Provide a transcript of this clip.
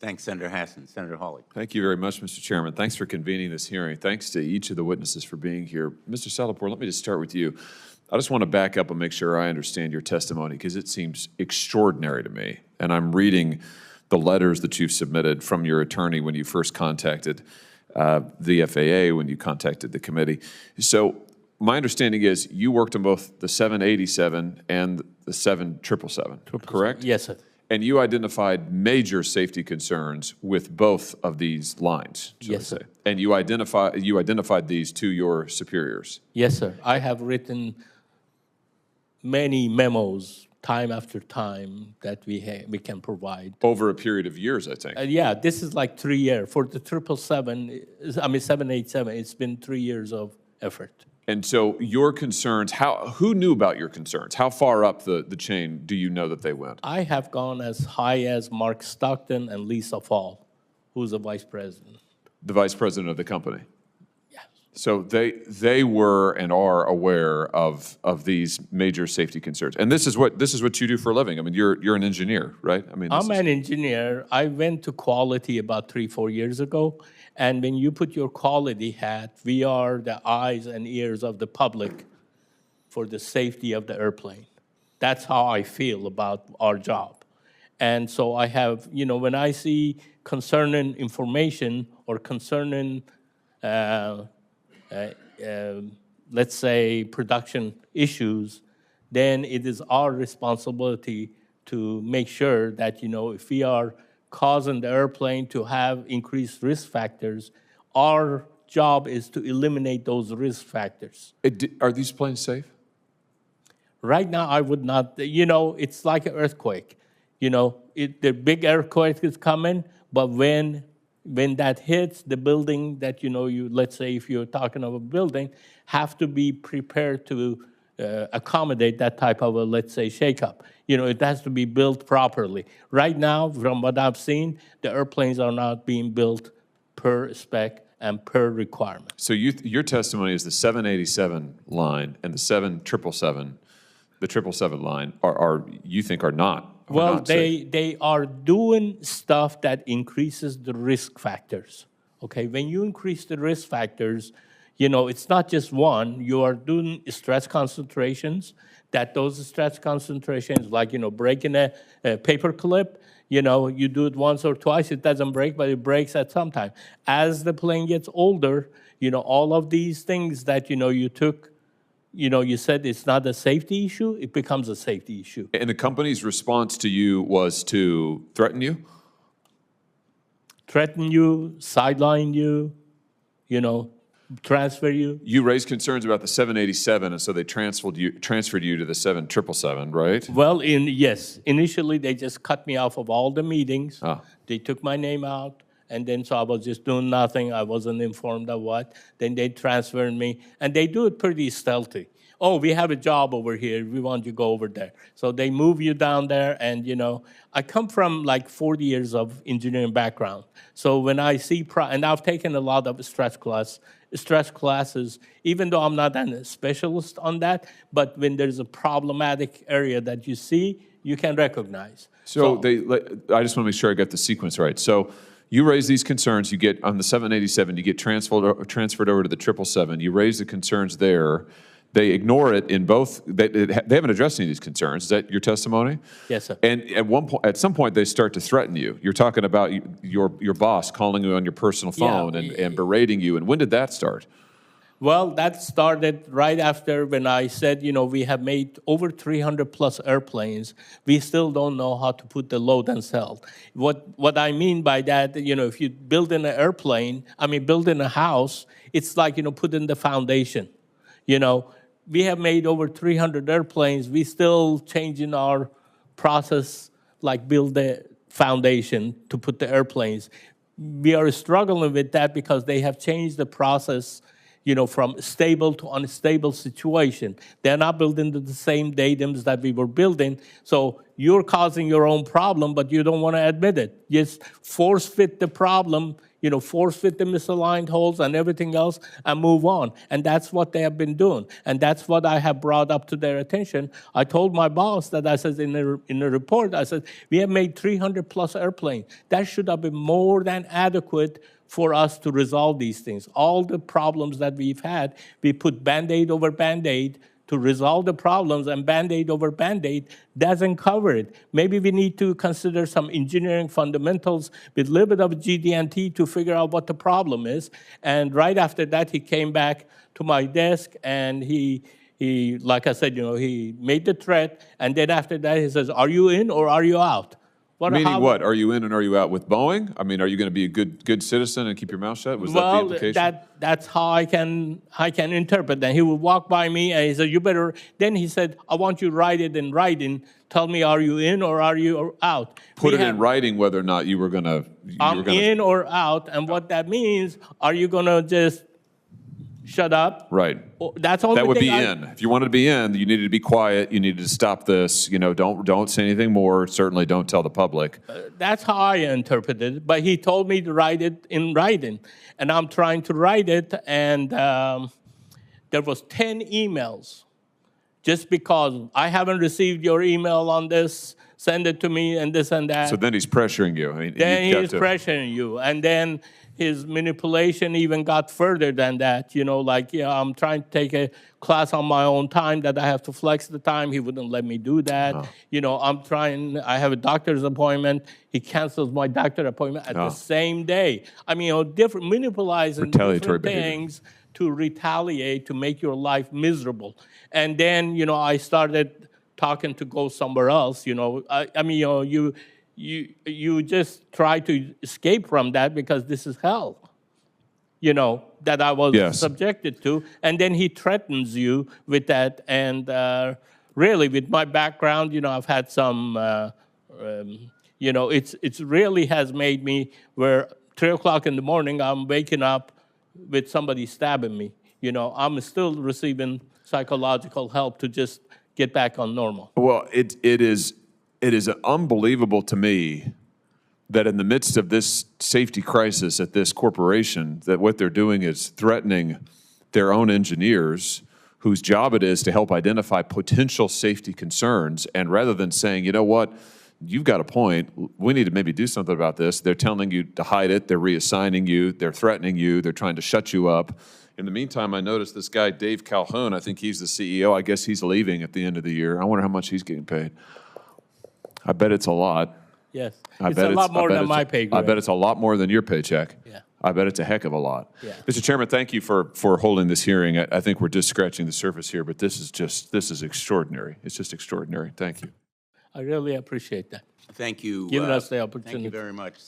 Thanks, Senator Hassan. Senator Hawley. Thank you very much, Mr. Chairman. Thanks for convening this hearing. Thanks to each of the witnesses for being here. Mr. Salehpour, let me just start with you. I just want to back up and make sure I understand your testimony because it seems extraordinary to me. And I'm reading the letters that you've submitted from your attorney when you first contacted the FAA, when you contacted the committee. So my understanding is you worked on both the 787 and the 7777, correct? Yes, sir. And you identified major safety concerns with both of these lines, yes, sir. And you identified these to your superiors. Yes, sir. I have written many memos time after time that we can provide. Over a period of years, I think. Yeah, this is like 3 years. For the 787, it's been 3 years of effort. And so your concerns, who knew about your concerns? How far up the chain do you know that they went? I have gone as high as Mark Stockton and Lisa Fall, who's the vice president. The vice president of the company? Yes. So they were and are aware of these major safety concerns. And this is what you do for a living. I mean, you're an engineer, right? I mean, I'm an engineer. I went to quality about 3-4 years ago. And when you put your quality hat, we are the eyes and ears of the public for the safety of the airplane. That's how I feel about our job. And so I have, when I see concerning information or concerning, let's say, production issues, then it is our responsibility to make sure that, if we are causing the airplane to have increased risk factors, our job is to eliminate those risk factors. Are these planes safe? Right now, I would not. It's like an earthquake. The big earthquake is coming, but when that hits the building that, let's say if you're talking of a building, have to be prepared to accommodate that type of a, let's say, shakeup. It has to be built properly. Right now, from what I've seen, the airplanes are not being built per spec and per requirement. So your testimony is the 787 line and the 777 line are you think are not. Well, they are doing stuff that increases the risk factors. Okay, when you increase the risk factors, it's not just one. You are doing stress concentrations. That those stress concentrations, like breaking a paper clip, you do it once or twice, it doesn't break, but it breaks at some time. As the plane gets older, all of these things that you took, you said it's not a safety issue, it becomes a safety issue. And the company's response to you was to threaten you? Threaten you, sideline you, transfer you. You raised concerns about the 787, and so they transferred you to the 7777, right? Well, yes. Initially, they just cut me off of all the meetings. Ah. They took my name out, and then so I was just doing nothing. I wasn't informed of what. Then they transferred me, and they do it pretty stealthy. Oh, we have a job over here. We want you to go over there. So they move you down there, and, I come from like 40 years of engineering background. So when I see, and I've taken a lot of stress classes, even though I'm not a specialist on that, but when there's a problematic area that you see, you can recognize. So I just want to make sure I got the sequence right. So you raise these concerns, you get on the 787, you get transferred over to the 777, you raise the concerns there. They ignore it in both. They haven't addressed any of these concerns. Is that your testimony? Yes, sir. And at some point, they start to threaten you. You're talking about your boss calling you on your personal phone and berating you. And when did that start? Well, that started right after when I said, we have made over 300 plus airplanes. We still don't know how to put the load and sell. What I mean by that, if you build in an airplane, build in a house, it's like, putting the foundation. We have made over 300 airplanes. We still changing our process, like build the foundation to put the airplanes. We are struggling with that because they have changed the process, from stable to unstable situation. They're not building the same datums that we were building. So you're causing your own problem, but you don't want to admit it. Just force fit the problem force fit the misaligned holes and everything else and move on. And that's what they have been doing. And that's what I have brought up to their attention. I told my boss that I said in the report, I said, we have made 300 plus airplanes. That should have been more than adequate for us to resolve these things. All the problems that we've had, we put Band-Aid over Band-Aid to resolve the problems, and Band-Aid over Band-Aid doesn't cover it. Maybe we need to consider some engineering fundamentals with a little bit of GD&T to figure out what the problem is. And right after that, he came back to my desk, and he like I said, he made the threat, and then after that, he says, are you in or are you out? Meaning what? Are you in and are you out with Boeing? I mean, are you going to be a good citizen and keep your mouth shut? Was that the implication? That's how I can interpret that. He would walk by me and he said, you better, then he said, I want you to write it in writing. Tell me, are you in or are you out? Put it in writing whether or not you were going to... I'm in or out, and what that means, are you going to just shut up? Right. That's all. That would be in. If you wanted to be in, you needed to be quiet. You needed to stop this. Don't say anything more. Certainly don't tell the public. That's how I interpreted it. But he told me to write it in writing, and I'm trying to write it. And there was 10 emails, just because I haven't received your email on this. Send it to me, and this and that. So then he's pressuring you. I mean, then he's pressuring you, and then his manipulation even got further than that. I'm trying to take a class on my own time that I have to flex the time. He wouldn't let me do that. Oh. I have a doctor's appointment. He cancels my doctor appointment at the same day. I mean, different manipulating different things to retaliate, to make your life miserable. And then, I started talking to go somewhere else. You just try to escape from that because this is hell, that I was subjected to. And then he threatens you with that. And really, with my background, I've had some, it's really has made me where 3 o'clock in the morning, I'm waking up with somebody stabbing me. I'm still receiving psychological help to just get back on normal. Well, it is unbelievable to me that in the midst of this safety crisis at this corporation, that what they're doing is threatening their own engineers, whose job it is to help identify potential safety concerns. And rather than saying, you know what, you've got a point, we need to maybe do something about this, they're telling you to hide it, they're reassigning you, they're threatening you, they're trying to shut you up. In the meantime, I noticed this guy, Dave Calhoun, I think he's the CEO. I guess he's leaving at the end of the year. I wonder how much he's getting paid. I bet it's a lot. Yes. It's a lot more than my pay grade. I bet it's a lot more than your paycheck. Yeah. I bet it's a heck of a lot. Yeah. Mr. Chairman, thank you for holding this hearing. I think we're just scratching the surface here, but this is extraordinary. It's just extraordinary. Thank you. I really appreciate that. Thank you. Giving us the opportunity. Thank you very much.